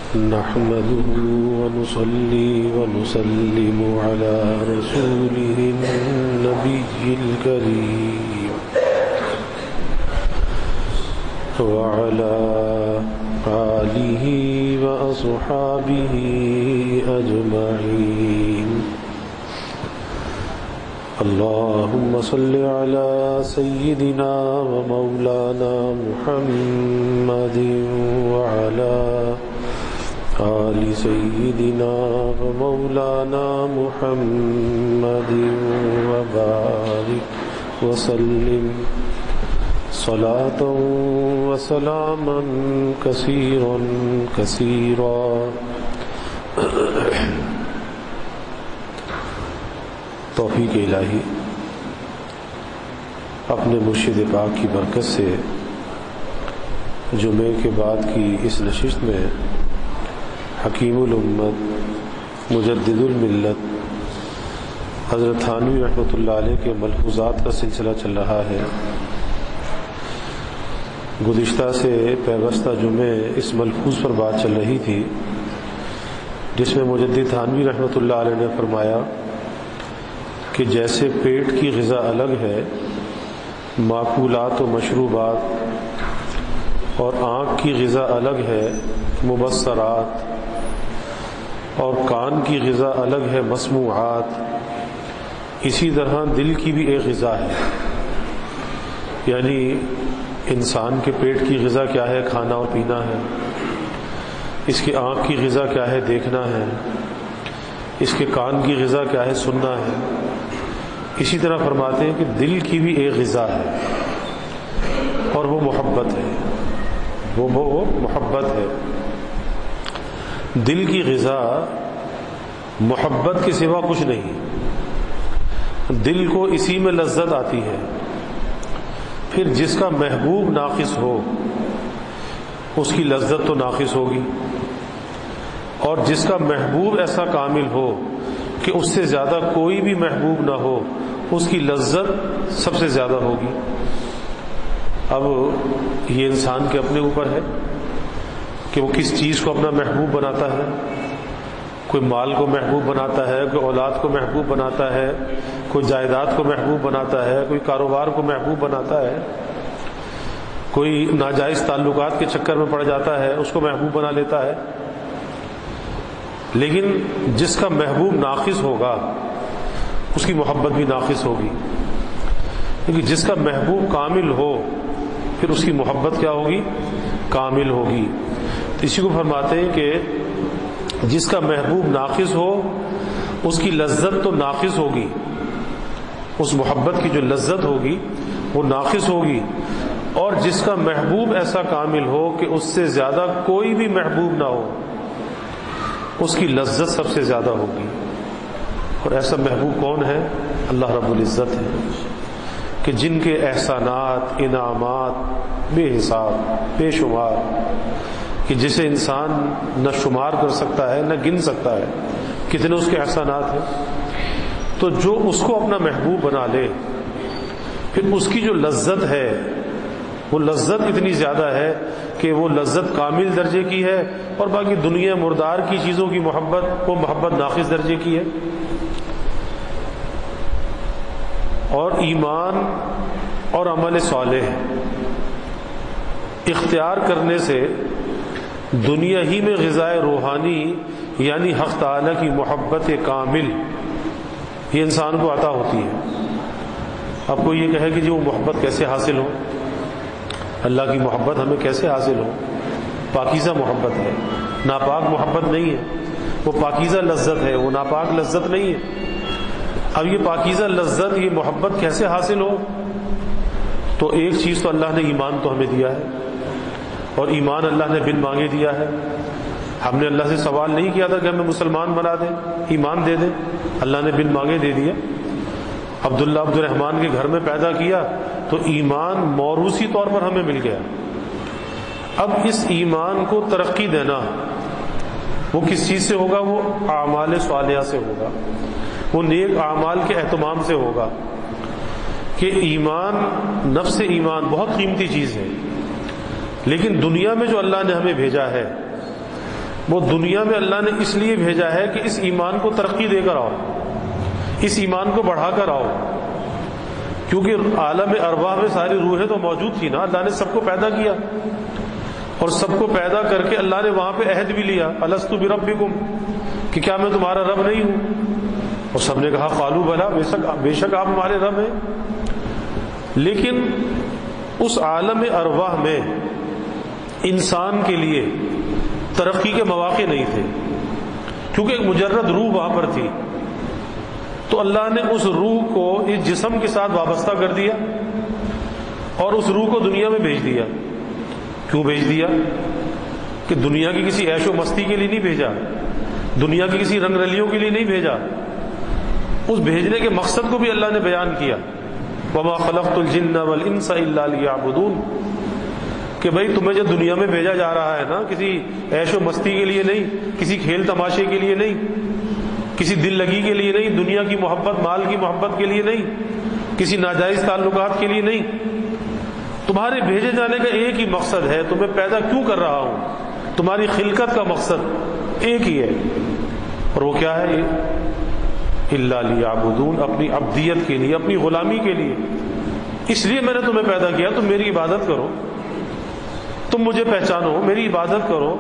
نحمده ونصلي ونسلم على رسوله النبي الكريم وعلى آله وأصحابه أجمعين. اللهم صل على سيدنا ومولانا محمد وعلى آل سيدنا ومولانا محمد وبارك وسلم صلاة وسلاما كثيرا كثيرا. توفیق الہی اپنے مرشد پاک کی برکت سے جمعے کے بعد کی اس نشست میں حکیم الامت مجدد الملت حضرت تھانوی رحمۃ اللہ علیہ کے ملحوظات کا سلسلہ چل رہا ہے. گزشتہ سے پیوستہ جمعے اس ملحوظ پر بات چل رہی تھی جس میں مجدد تھانوی رحمۃ اللہ علیہ نے فرمایا کہ جیسے پیٹ کی غذا الگ ہے، معقولات و مشروبات، اور آنکھ کی غذا الگ ہے، مبصرات، اور کان کی غذا الگ ہے، مسموعات، اسی طرح دل کی بھی ایک غذا ہے. یعنی انسان کے پیٹ کی غذا کیا ہے؟ کھانا اور پینا ہے. اس کی آنکھ کی غذا کیا ہے؟ دیکھنا ہے. اس کے کان کی غذا کیا ہے؟ سننا ہے. اسی طرح فرماتے ہیں کہ دل کی بھی ایک غذا ہے اور وہ محبت ہے. وہ محبت ہے. دل کی غذا محبت کے سوا کچھ نہیں. دل کو اسی میں لذت آتی ہے. پھر جس کا محبوب ناقص ہو اس کی لذت تو ناقص ہوگی، اور جس کا محبوب ایسا کامل ہو کہ اس سے زیادہ کوئی بھی محبوب نہ ہو اس کی لذت سب سے زیادہ ہوگی. اب یہ انسان کے اپنے اوپر ہے کہ وہ کس چیز کو اپنا محبوب بناتا ہے. کوئی مال کو محبوب بناتا ہے، کوئی اولاد کو محبوب بناتا ہے، کوئی جائیداد کو محبوب بناتا ہے، کوئی کاروبار کو محبوب بناتا ہے، کوئی ناجائز تعلقات کے چکر میں پڑ جاتا ہے اس کو محبوب بنا لیتا ہے. لیکن جس کا محبوب ناقص ہوگا اس کی محبت بھی ناقص ہوگی، کیونکہ جس کا محبوب کامل ہو پھر اس کی محبت کیا ہوگی؟ کامل ہوگی. تو اسی کو فرماتے ہیں کہ جس کا محبوب ناقص ہو اس کی لذت تو ناقص ہوگی، اس محبت کی جو لذت ہوگی وہ ناقص ہوگی، اور جس کا محبوب ایسا کامل ہو کہ اس سے زیادہ کوئی بھی محبوب نہ ہو اس کی لذت سب سے زیادہ ہوگی. اور ایسا محبوب کون ہے؟ اللہ رب العزت ہے کہ جن کے احسانات، انعامات بے حساب بے شمار، کہ جسے انسان نہ شمار کر سکتا ہے نہ گن سکتا ہے کتنے اس کے احسانات ہیں. تو جو اس کو اپنا محبوب بنا لے پھر اس کی جو لذت ہے وہ لذت اتنی زیادہ ہے کہ وہ لذت کامل درجے کی ہے، اور باقی دنیا مردار کی چیزوں کی محبت وہ محبت ناقص درجے کی ہے. اور ایمان اور عمل صالح اختیار کرنے سے دنیا ہی میں غذائے روحانی یعنی حق تعالی کی محبت کامل یہ انسان کو عطا ہوتی ہے. اب کوئی یہ کہے کہ جی وہ محبت کیسے حاصل ہو؟ اللہ کی محبت ہمیں کیسے حاصل ہو؟ پاکیزہ محبت ہے، ناپاک محبت نہیں ہے. وہ پاکیزہ لذت ہے، وہ ناپاک لذت نہیں ہے. اب یہ پاکیزہ لذت، یہ محبت کیسے حاصل ہو؟ تو ایک چیز تو اللہ نے ایمان تو ہمیں دیا ہے، اور ایمان اللہ نے بن مانگے دیا ہے. ہم نے اللہ سے سوال نہیں کیا تھا کہ ہمیں مسلمان بنا دیں، ایمان دے دیں. اللہ نے بن مانگے دے دیا. عبداللہ عبد الرحمن کے گھر میں پیدا کیا تو ایمان موروثی طور پر ہمیں مل گیا. اب اس ایمان کو ترقی دینا وہ کس چیز سے ہوگا؟ وہ اعمال صالحہ سے ہوگا، وہ نیک اعمال کے اہتمام سے ہوگا. کہ ایمان، نفس ایمان بہت قیمتی چیز ہے، لیکن دنیا میں جو اللہ نے ہمیں بھیجا ہے وہ دنیا میں اللہ نے اس لیے بھیجا ہے کہ اس ایمان کو ترقی دے کر آؤ، اس ایمان کو بڑھا کر آؤ، کیونکہ عالم ارواح میں ساری روحیں تو موجود تھی نا، اللہ نے سب کو پیدا کیا، اور سب کو پیدا کر کے اللہ نے وہاں پہ عہد بھی لیا، الستو بربکم، کہ کیا میں تمہارا رب نہیں ہوں؟ اور سب نے کہا قالوا بلا، بے شک آپ ہمارے رب ہیں۔ لیکن اس عالم ارواح میں انسان کے لیے ترقی کے مواقع نہیں تھے، کیونکہ ایک مجرد روح وہاں پر تھی، تو اللہ نے اس روح کو اس جسم کے ساتھ وابستہ کر دیا اور اس روح کو دنیا میں بھیج دیا۔ کیوں بھیج دیا؟ کہ دنیا کی کسی عیش و مستی کے لیے نہیں بھیجا، دنیا کی کسی رنگ رلیوں کے لیے نہیں بھیجا، اس بھیجنے کے مقصد کو بھی اللہ نے بیان کیا، وَمَا خَلَقْتُ الْجِنَّ وَالْإِنسَ إِلَّا لِيَعْبُدُونَ، کہ بھئی تمہیں جب دنیا میں بھیجا جا رہا ہے نا، کسی عیش و مستی کے لیے نہیں، کسی کھیل تماشے کے لیے نہیں، کسی دل لگی کے لیے نہیں، دنیا کی محبت، مال کی محبت کے لیے نہیں، کسی ناجائز تعلقات کے لیے نہیں، تمہارے بھیجے جانے کا ایک ہی مقصد ہے، تمہیں پیدا کیوں کر رہا ہوں، تمہاری خلقت کا مقصد ایک ہی ہے، اور وہ کیا ہے؟ الا لیعبدون، اپنی عبدیت کے لیے، اپنی غلامی کے لیے، اس لیے میں نے تمہیں پیدا کیا، تم میری عبادت کرو، تم مجھے پہچانو، میری عبادت کرو،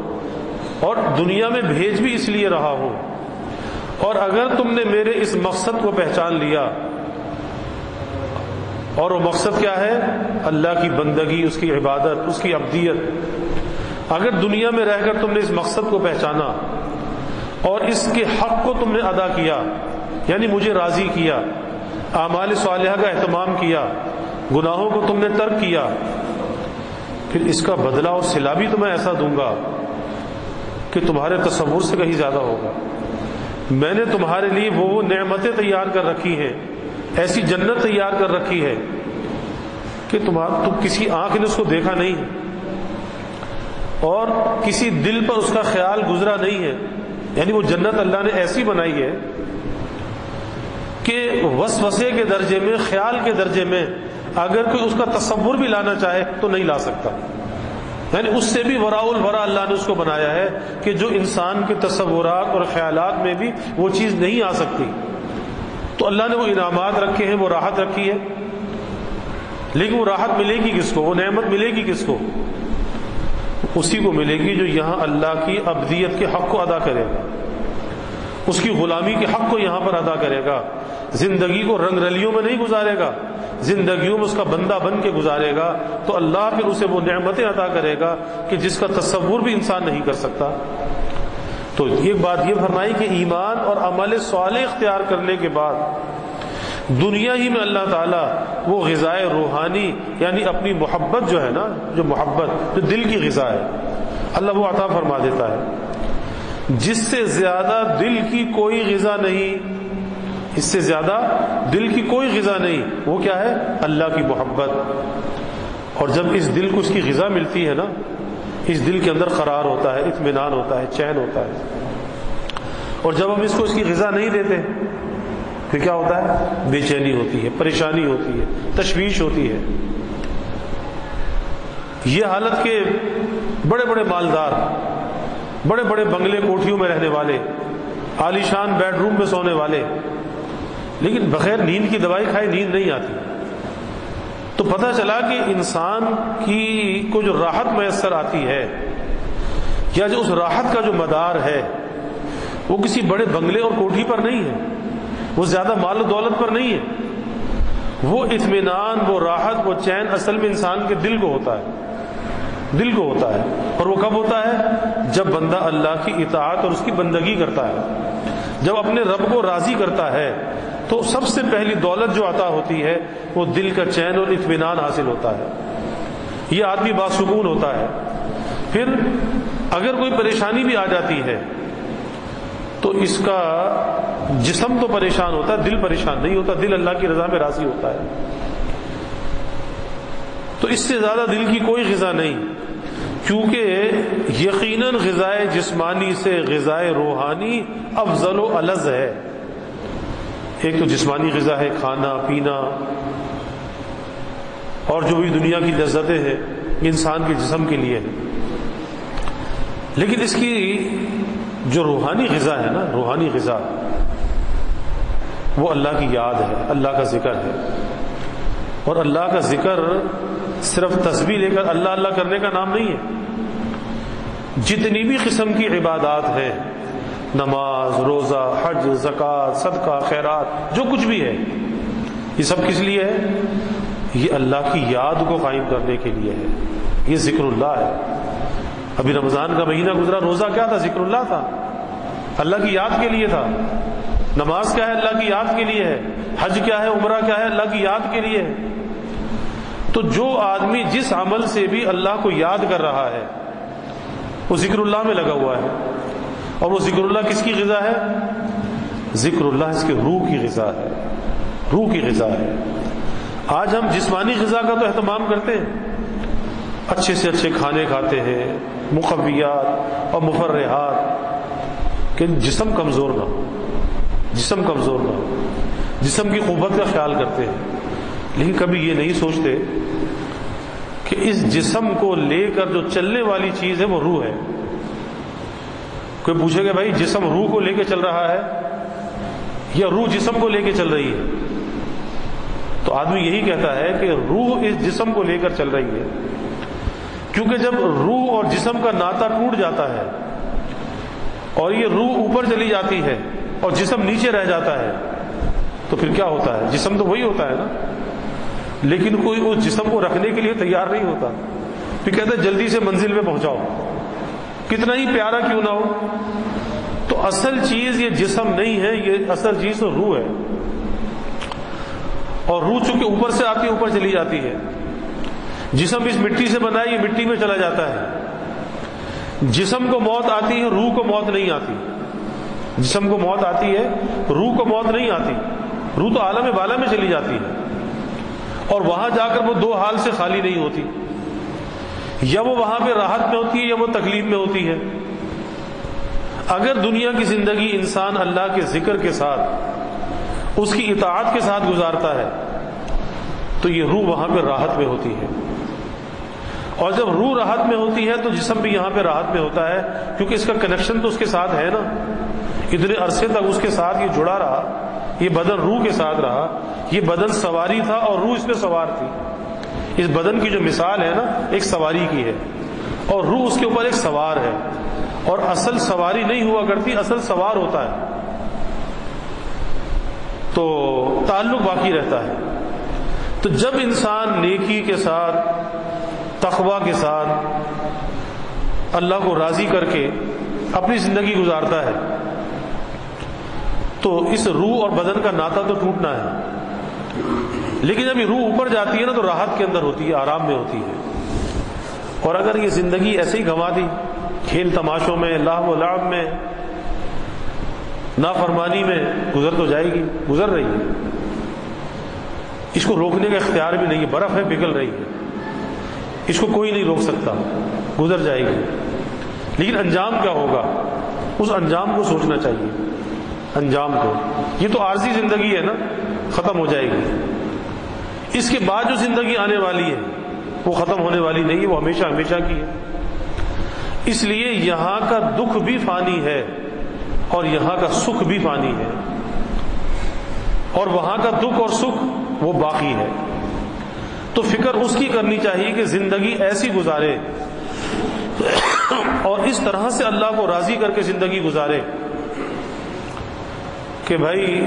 اور دنیا میں بھیج بھی اس لیے رہا ہوں، اور اگر تم نے میرے اس مقصد کو پہچان لیا، اور وہ مقصد کیا ہے؟ اللہ کی بندگی، اس کی عبادت، اس کی عبدیت، اگر دنیا میں رہ کر تم نے اس مقصد کو پہچانا اور اس کے حق کو تم نے ادا کیا، یعنی مجھے راضی کیا، اعمال صالحہ کا اہتمام کیا، گناہوں کو تم نے ترک کیا، پھر اس کا بدلہ اور صلہ بھی تمہیں ایسا دوں گا کہ تمہارے تصور سے کہیں زیادہ ہوگا۔ میں نے تمہارے لیے وہ نعمتیں تیار کر رکھی ہیں، ایسی جنت تیار کر رکھی ہے کہ تم کسی آنکھ نے اس کو دیکھا نہیں ہے، اور کسی دل پر اس کا خیال گزرا نہیں ہے، یعنی وہ جنت اللہ نے ایسی بنائی ہے کہ وسوسے کے درجے میں، خیال کے درجے میں اگر کوئی اس کا تصور بھی لانا چاہے تو نہیں لا سکتا، یعنی اس سے بھی وراء الورا اللہ نے اس کو بنایا ہے کہ جو انسان کے تصورات اور خیالات میں بھی وہ چیز نہیں آ سکتی۔ تو اللہ نے وہ انعامات رکھے ہیں، وہ راحت رکھی ہے، لیکن وہ راحت ملے گی کس کو؟ وہ نعمت ملے گی کس کو؟ اسی کو ملے گی جو یہاں اللہ کی عبدیت کے حق کو ادا کرے گا، اس کی غلامی کے حق کو یہاں پر ادا کرے گا، زندگی کو رنگ رلیوں میں نہیں گزارے گا، زندگیوں میں اس کا بندہ بن کے گزارے گا، تو اللہ پھر اسے وہ نعمتیں عطا کرے گا کہ جس کا تصور بھی انسان نہیں کر سکتا۔ تو ایک بات یہ فرمائی کہ ایمان اور عمل صالح اختیار کرنے کے بعد دنیا ہی میں اللہ تعالیٰ وہ غذائے روحانی، یعنی اپنی محبت جو ہے نا، جو محبت جو دل کی غذا ہے، اللہ وہ عطا فرما دیتا ہے، جس سے زیادہ دل کی کوئی غذا نہیں، اس سے زیادہ دل کی کوئی غذا نہیں، وہ کیا ہے؟ اللہ کی محبت۔ اور جب اس دل کو اس کی غذا ملتی ہے نا، اس دل کے اندر قرار ہوتا ہے، اطمینان ہوتا ہے، چین ہوتا ہے، اور جب ہم اس کو اس کی غذا نہیں دیتے پھر کیا ہوتا ہے؟ بے چینی ہوتی ہے، پریشانی ہوتی ہے، تشویش ہوتی ہے۔ یہ حالت کے بڑے بڑے مالدار، بڑے بڑے بنگلے کوٹھیوں میں رہنے والے، عالی شان بیڈ روم میں سونے والے، لیکن بغیر نیند کی دوائی کھائے نیند نہیں آتی، تو پتہ چلا کہ انسان کی کو جو راحت میسر آتی ہے، یا جو اس راحت کا جو مدار ہے، وہ کسی بڑے بنگلے اور کوٹھی پر نہیں ہے، وہ زیادہ مال و دولت پر نہیں ہے، وہ اطمینان، وہ راحت، وہ چین اصل میں انسان کے دل کو ہوتا ہے، دل کو ہوتا ہے۔ اور وہ کب ہوتا ہے؟ جب بندہ اللہ کی اطاعت اور اس کی بندگی کرتا ہے، جب اپنے رب کو راضی کرتا ہے، تو سب سے پہلی دولت جو عطا ہوتی ہے وہ دل کا چین اور اطمینان حاصل ہوتا ہے، یہ آدمی باسکون ہوتا ہے۔ پھر اگر کوئی پریشانی بھی آ جاتی ہے تو اس کا جسم تو پریشان ہوتا ہے، دل پریشان نہیں ہوتا، دل اللہ کی رضا میں راضی ہوتا ہے۔ تو اس سے زیادہ دل کی کوئی غذا نہیں، کیونکہ یقیناً غذائے جسمانی سے غذائے روحانی افضل و الذ ہے۔ ایک تو جسمانی غذا ہے، کھانا پینا اور جو بھی دنیا کی لذتیں ہیں انسان کے جسم کے لیے، لیکن اس کی جو روحانی غذا ہے نا، روحانی غذا، وہ اللہ کی یاد ہے، اللہ کا ذکر ہے. اور اللہ کا ذکر صرف تسبیح لے کر اللہ اللہ کرنے کا نام نہیں ہے. جتنی بھی قسم کی عبادات ہیں، نماز، روزہ، حج، زکوٰۃ، صدقہ، خیرات، جو کچھ بھی ہے، یہ سب کس لیے ہے؟ یہ اللہ کی یاد کو قائم کرنے کے لیے ہے. یہ ذکر اللہ ہے. ابھی رمضان کا مہینہ گزرا، روزہ کیا تھا؟ ذکر اللہ تھا، اللہ کی یاد کے لیے تھا. نماز کیا ہے؟ اللہ کی یاد کے لیے ہے. حج کیا ہے؟ عمرہ کیا ہے؟ اللہ کی یاد کے لیے ہے. تو جو آدمی جس عمل سے بھی اللہ کو یاد کر رہا ہے وہ ذکر اللہ میں لگا ہوا ہے. اور وہ ذکر اللہ کس کی غذا ہے؟ ذکر اللہ اس کے روح کی غذا ہے، روح کی غذا ہے. آج ہم جسمانی غذا کا تو اہتمام کرتے ہیں، اچھے سے اچھے کھانے کھاتے ہیں، مقویات اور مفرحات، کہ جسم کمزور نہ ہو، جسم کمزور نہ ہو، جسم کی قوت کا خیال کرتے ہیں. لیکن کبھی یہ نہیں سوچتے کہ اس جسم کو لے کر جو چلنے والی چیز ہے وہ روح ہے. کوئی پوچھے گا بھائی جسم روح کو لے کے چل رہا ہے یا روح جسم کو لے کے چل رہی ہے؟ تو آدمی یہی کہتا ہے کہ روح اس جسم کو لے کر چل رہی ہے. کیونکہ جب روح اور جسم کا ناطہ ٹوٹ جاتا ہے اور یہ روح اوپر چلی جاتی ہے اور جسم نیچے رہ جاتا ہے تو پھر کیا ہوتا ہے؟ جسم تو وہی ہوتا ہے نا، لیکن کوئی اس جسم کو رکھنے کے لیے تیار نہیں ہوتا. پھر کہتا ہے جلدی سے منزل پہ پہنچاؤ، کتنا ہی پیارا کیوں نہ ہو. تو اصل چیز یہ جسم نہیں ہے، یہ اصل چیز تو روح ہے. اور روح چونکہ اوپر سے آتی ہے اوپر چلی جاتی ہے. جسم اس مٹی سے بنا ہے، یہ مٹی میں چلا جاتا ہے. جسم کو موت آتی ہے، روح کو موت نہیں آتی. جسم کو موت آتی ہے، روح کو موت نہیں آتی. روح تو عالم بالا میں چلی جاتی ہے اور وہاں جا کر وہ دو حال سے خالی نہیں ہوتی. یا وہ وہاں پہ راحت میں ہوتی ہے یا وہ تکلیف میں ہوتی ہے. اگر دنیا کی زندگی انسان اللہ کے ذکر کے ساتھ، اس کی اطاعت کے ساتھ گزارتا ہے تو یہ روح وہاں پہ راحت میں ہوتی ہے. اور جب روح راحت میں ہوتی ہے تو جسم بھی یہاں پہ راحت میں ہوتا ہے، کیونکہ اس کا کنیکشن تو اس کے ساتھ ہے نا. اتنے عرصے تک اس کے ساتھ یہ جڑا رہا، یہ بدن روح کے ساتھ رہا. یہ بدن سواری تھا اور روح اس پہ سوار تھی. اس بدن کی جو مثال ہے نا ایک سواری کی ہے اور روح اس کے اوپر ایک سوار ہے. اور اصل سواری نہیں ہوا کرتی، اصل سوار ہوتا ہے. تو تعلق باقی رہتا ہے. تو جب انسان نیکی کے ساتھ، تقوی کے ساتھ اللہ کو راضی کر کے اپنی زندگی گزارتا ہے تو اس روح اور بدن کا ناطہ تو ٹوٹنا ہے. لیکن جب یہ روح اوپر جاتی ہے نا تو راحت کے اندر ہوتی ہے، آرام میں ہوتی ہے. اور اگر یہ زندگی ایسے ہی گنوا دی، کھیل تماشوں میں، لہو و لعب میں، نافرمانی میں، گزر تو جائے گی، گزر رہی ہے. اس کو روکنے کا اختیار بھی نہیں ہے. برف ہے پگھل رہی ہے، اس کو کوئی نہیں روک سکتا، گزر جائے گی. لیکن انجام کیا ہوگا؟ اس انجام کو سوچنا چاہیے. انجام کو، یہ تو عارضی زندگی ہے نا، ختم ہو جائے گی. اس کے بعد جو زندگی آنے والی ہے وہ ختم ہونے والی نہیں ہے، وہ ہمیشہ ہمیشہ کی ہے. اس لیے یہاں کا دکھ بھی فانی ہے اور یہاں کا سکھ بھی فانی ہے، اور وہاں کا دکھ اور سکھ وہ باقی ہے. تو فکر اس کی کرنی چاہیے کہ زندگی ایسی گزارے اور اس طرح سے اللہ کو راضی کر کے زندگی گزارے کہ بھائی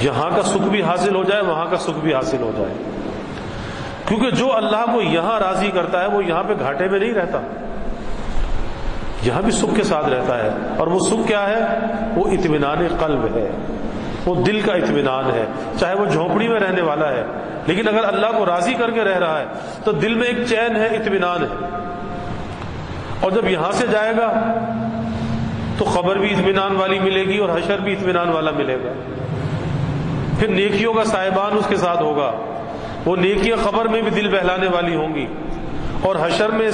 یہاں کا سکھ بھی حاصل ہو جائے، وہاں کا سکھ بھی حاصل ہو جائے. کیونکہ جو اللہ کو یہاں راضی کرتا ہے وہ یہاں پہ گھاٹے میں نہیں رہتا، یہاں بھی سکھ کے ساتھ رہتا ہے. اور وہ سکھ کیا ہے؟ وہ اطمینان قلب ہے، وہ دل کا اطمینان ہے. چاہے وہ جھونپڑی میں رہنے والا ہے لیکن اگر اللہ کو راضی کر کے رہ رہا ہے تو دل میں ایک چین ہے، اطمینان ہے. اور جب یہاں سے جائے گا تو خبر بھی اطمینان والی ملے گی اور حشر بھی اطمینان والا ملے گا. پھر نیکیوں کا صاحبان اس کے ساتھ ہوگا، وہ نیکیاں خبر میں بھی دل بہلانے والی ہوں گی، اور حشر میں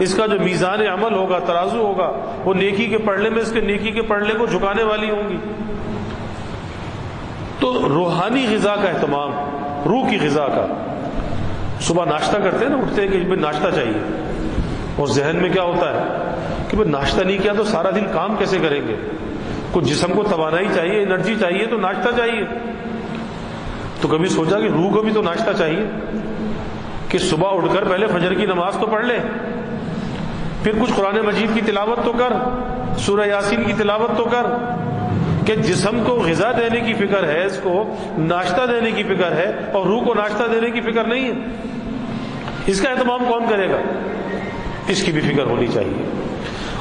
اس کا جو میزان عمل ہوگا، ترازو ہوگا، وہ نیکی کے پڑھنے میں اس کے نیکی کے پڑھنے کو جھکانے والی ہوں گی. تو روحانی غذا کا اہتمام، روح کی غذا کا. صبح ناشتہ کرتے ہیں نا، اٹھتے ہیں کہ ناشتہ چاہیے، اور ذہن میں کیا ہوتا ہے؟ کہ بھئی ناشتہ نہیں کیا تو سارا دن کام کیسے کریں گے؟ کچھ جسم کو توانائی چاہیے، انرجی چاہیے، تو ناشتہ چاہیے۔ تو کبھی سوچا کہ روح کو بھی تو ناشتہ چاہیے، کہ صبح اٹھ کر پہلے فجر کی نماز تو پڑھ لے، پھر کچھ قرآن مجید کی تلاوت تو کر، سورہ یاسین کی تلاوت تو کر، کہ جسم کو غذا دینے کی فکر ہے، اس کو ناشتہ دینے کی فکر ہے، اور روح کو ناشتہ دینے کی فکر نہیں ہے۔ اس کا اہتمام کون کرے گا؟ اس کی بھی فکر ہونی چاہیے،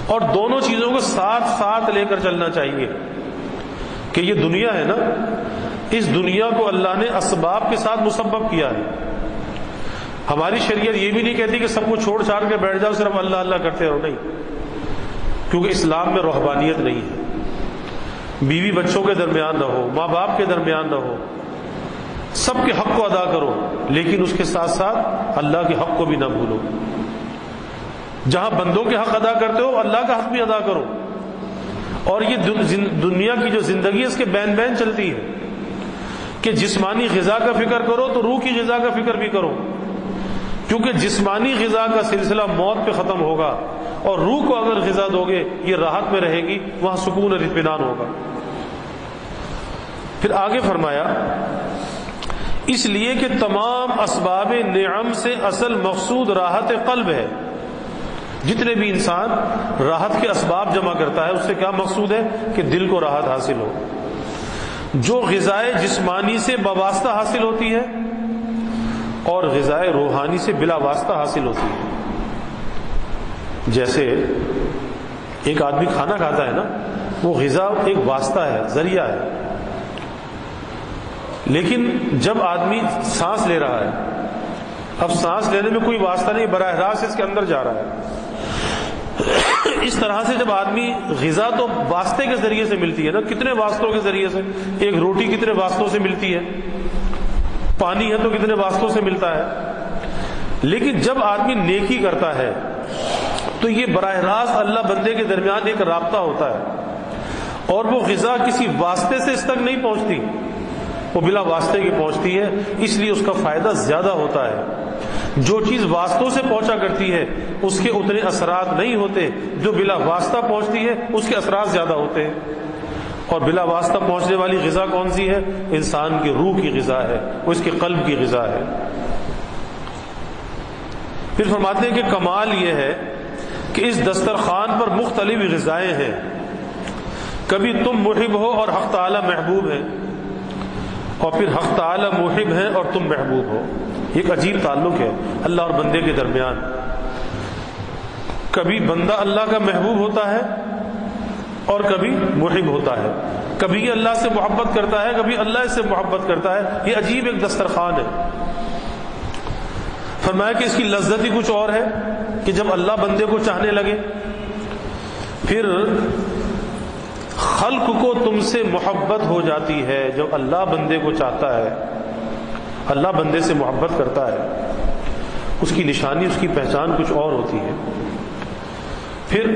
اور دونوں چیزوں کو ساتھ ساتھ لے کر چلنا چاہیے کہ یہ دنیا ہے نا، اس دنیا کو اللہ نے اسباب کے ساتھ مسبب کیا ہے۔ ہماری شریعت یہ بھی نہیں کہتی کہ سب کو چھوڑ چھاڑ کے بیٹھ جاؤ صرف اللہ اللہ کرتے رہو، نہیں، کیونکہ اسلام میں رہبانیت نہیں ہے۔ بیوی بچوں کے درمیان رہو، ماں باپ کے درمیان رہو، سب کے حق کو ادا کرو، لیکن اس کے ساتھ ساتھ اللہ کے حق کو بھی نہ بھولو۔ جہاں بندوں کے حق ادا کرتے ہو، اللہ کا حق بھی ادا کرو۔ اور یہ دنیا کی جو زندگی ہے، اس کے بین بین چلتی ہے کہ جسمانی غذا کا فکر کرو تو روح کی غذا کا فکر بھی کرو، کیونکہ جسمانی غذا کا سلسلہ موت پہ ختم ہوگا، اور روح کو اگر غذا دو گے یہ راحت میں رہے گی، وہاں سکون اور اطمینان ہوگا۔ پھر آگے فرمایا، اس لیے کہ تمام اسباب نعم سے اصل مقصود راحت قلب ہے۔ جتنے بھی انسان راحت کے اسباب جمع کرتا ہے، اس سے کیا مقصود ہے؟ کہ دل کو راحت حاصل ہو۔ جو غذائے جسمانی سے بواسطہ حاصل ہوتی ہے اور غذائے روحانی سے بلا واسطہ حاصل ہوتی ہے۔ جیسے ایک آدمی کھانا کھاتا ہے نا، وہ غذا ایک واسطہ ہے، ذریعہ ہے، لیکن جب آدمی سانس لے رہا ہے، اب سانس لینے میں کوئی واسطہ نہیں، براہ راست اس کے اندر جا رہا ہے۔ اس طرح سے جب آدمی غذا تو واسطے کے ذریعے سے ملتی ہے نا، کتنے واسطوں کے ذریعے سے، ایک روٹی کتنے واسطوں سے ملتی ہے، پانی ہے تو کتنے واسطوں سے ملتا ہے، لیکن جب آدمی نیکی کرتا ہے تو یہ براہ راست اللہ بندے کے درمیان ایک رابطہ ہوتا ہے، اور وہ غذا کسی واسطے سے اس تک نہیں پہنچتی، وہ بلا واسطے کی پہنچتی ہے، اس لیے اس کا فائدہ زیادہ ہوتا ہے۔ جو چیز واسطوں سے پہنچا کرتی ہے اس کے اتنے اثرات نہیں ہوتے، جو بلا واسطہ پہنچتی ہے اس کے اثرات زیادہ ہوتے ہیں۔ اور بلا واسطہ پہنچنے والی غذا کون سی ہے؟ انسان کی روح کی غذا ہے، وہ اس کے قلب کی غذا ہے۔ پھر فرماتے ہیں کہ کمال یہ ہے کہ اس دسترخوان پر مختلف غذائیں ہیں، کبھی تم محب ہو اور حق تعالی محبوب ہے، اور پھر حق تعالی محب ہے اور تم محبوب ہو۔ ایک عجیب تعلق ہے اللہ اور بندے کے درمیان۔ کبھی بندہ اللہ کا محبوب ہوتا ہے اور کبھی محب ہوتا ہے، کبھی اللہ سے محبت کرتا ہے، کبھی اللہ سے محبت کرتا ہے۔ یہ عجیب ایک دسترخوان ہے۔ فرمایا کہ اس کی لذت ہی کچھ اور ہے کہ جب اللہ بندے کو چاہنے لگے، پھر خلق کو تم سے محبت ہو جاتی ہے۔ جب اللہ بندے کو چاہتا ہے، اللہ بندے سے محبت کرتا ہے، اس کی نشانی، اس کی پہچان کچھ اور ہوتی ہے۔ پھر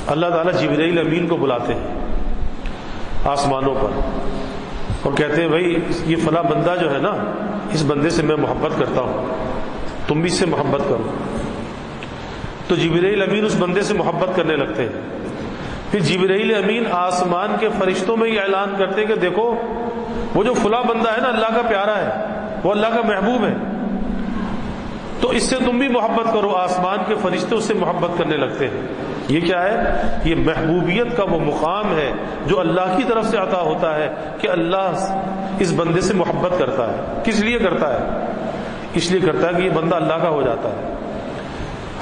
اللہ تعالیٰ جبرائیل امین کو بلاتے ہیں آسمانوں پر اور کہتے ہیں بھائی یہ فلاں بندہ جو ہے نا، اس بندے سے میں محبت کرتا ہوں، تم بھی اس سے محبت کرو۔ تو جبرائیل امین اس بندے سے محبت کرنے لگتے ہیں۔ پھر جبرائیل امین آسمان کے فرشتوں میں یہ اعلان کرتے ہیں کہ دیکھو وہ جو فلاں بندہ ہے نا، اللہ کا پیارا ہے، وہ اللہ کا محبوب ہے، تو اس سے تم بھی محبت کرو۔ آسمان کے فرشتے اس سے محبت کرنے لگتے ہیں۔ یہ کیا ہے؟ یہ محبوبیت کا وہ مقام ہے جو اللہ کی طرف سے عطا ہوتا ہے کہ اللہ اس بندے سے محبت کرتا ہے۔ کس لیے کرتا ہے؟ اس لیے کرتا ہے کہ یہ بندہ اللہ کا ہو جاتا ہے۔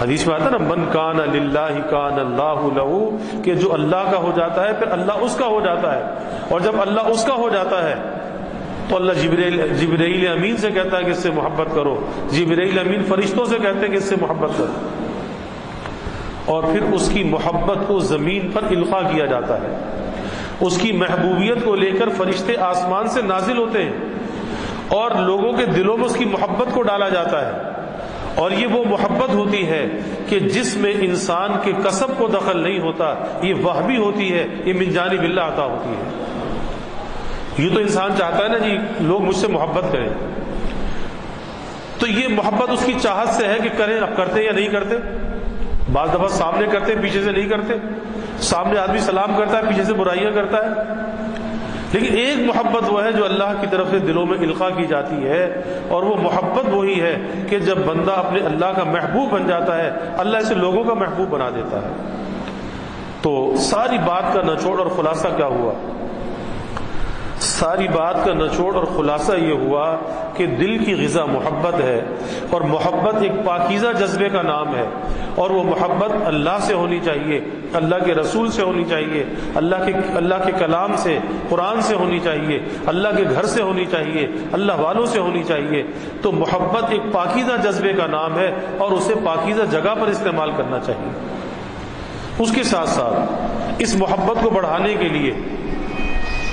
حدیث میں آتا ہے نا، من کان للہ کان اللہ لہ، کہ جو اللہ کا ہو جاتا ہے پھر اللہ اس کا ہو جاتا ہے، اور جب اللہ اس کا ہو جاتا ہے تو اللہ جبرائیل امین سے کہتا ہے کہ اس سے محبت کرو، جبرائیل امین فرشتوں سے کہتے ہیں کہ اس سے محبت کرو، اور پھر اس کی محبت کو زمین پر القاء کیا جاتا ہے۔ اس کی محبوبیت کو لے کر فرشتے آسمان سے نازل ہوتے ہیں اور لوگوں کے دلوں میں اس کی محبت کو ڈالا جاتا ہے، اور یہ وہ محبت ہوتی ہے کہ جس میں انسان کے کسب کو دخل نہیں ہوتا، یہ وہبی ہوتی ہے، یہ من جانب اللہ عطا ہوتی ہے۔ یہ تو انسان چاہتا ہے نا جی لوگ مجھ سے محبت کریں، تو یہ محبت اس کی چاہت سے ہے کہ کریں، اب کرتے یا نہیں کرتے، بعض دفعہ سامنے کرتے پیچھے سے نہیں کرتے، سامنے آدمی سلام کرتا ہے پیچھے سے برائیاں کرتا ہے، لیکن ایک محبت وہ ہے جو اللہ کی طرف سے دلوں میں القاء کی جاتی ہے، اور وہ محبت وہی ہے کہ جب بندہ اپنے اللہ کا محبوب بن جاتا ہے اللہ اسے لوگوں کا محبوب بنا دیتا ہے۔ تو ساری بات کا نچوڑ اور خلاصہ کیا ہوا؟ ساری بات کا نچوڑ اور خلاصہ یہ ہوا کہ دل کی غذا محبت ہے، اور محبت ایک پاکیزہ جذبے کا نام ہے، اور وہ محبت اللہ سے ہونی چاہیے، اللہ کے رسول سے ہونی چاہیے، اللہ کے کلام سے، قرآن سے ہونی چاہیے، اللہ کے گھر سے ہونی چاہیے، اللہ والوں سے ہونی چاہیے۔ تو محبت ایک پاکیزہ جذبے کا نام ہے، اور اسے پاکیزہ جگہ پر استعمال کرنا چاہیے۔ اس کے ساتھ ساتھ اس محبت کو بڑھانے کے لیے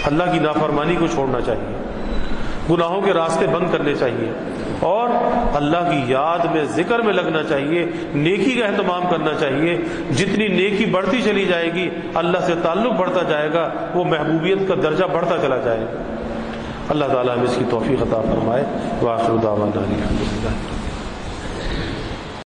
اللہ کی نافرمانی کو چھوڑنا چاہیے، گناہوں کے راستے بند کرنے چاہیے، اور اللہ کی یاد میں، ذکر میں لگنا چاہیے، نیکی کا اہتمام کرنا چاہیے۔ جتنی نیکی بڑھتی چلی جائے گی اللہ سے تعلق بڑھتا جائے گا، وہ محبوبیت کا درجہ بڑھتا چلا جائے گا۔ اللہ تعالیٰ ہمیں اس کی توفیق عطا فرمائے۔ وآخر دعوانا الحمدللہ۔